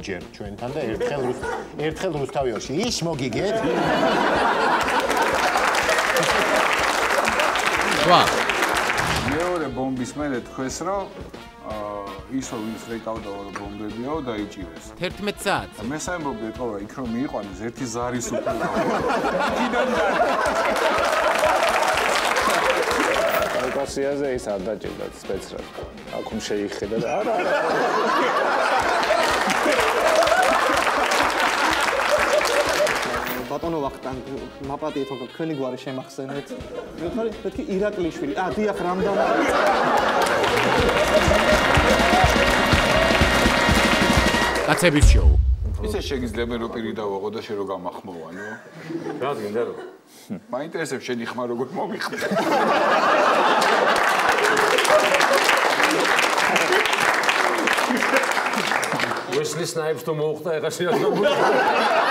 ჯერ ჩვენთან და ერთხელ რუსთავიელში ის მოგიგეთ? ვა. მეორე ბომბის მერე თქვეს რომ ისო ვინც რეკავდა ბომბებიო დაიჭირეს. 11 საათს. მესამე ბომბი ეთქვა იქ რომ მიიყვანეს ერთი ზარის უკულა. კიდან და კავკასიაზე ის არ დაჭირდა სპეცრად. აქ შეიხედა და არა. ბატონო ვახტანგ მაპატიეთ რომ თქვენი გვარი შემახსენეთ. მეთქი ირაკლიშვილი. დიახ რამდენად კაცების შოუ. ისე შეგიძლია რომ პირი დავაღო და შე რო გამახმოვანო. რა გინდა რომ? მაინტერესებს შენი ხმა როგორ მომიხდე. ვესლი სნაიპს თუ მოუხდა ეხა შეიძლება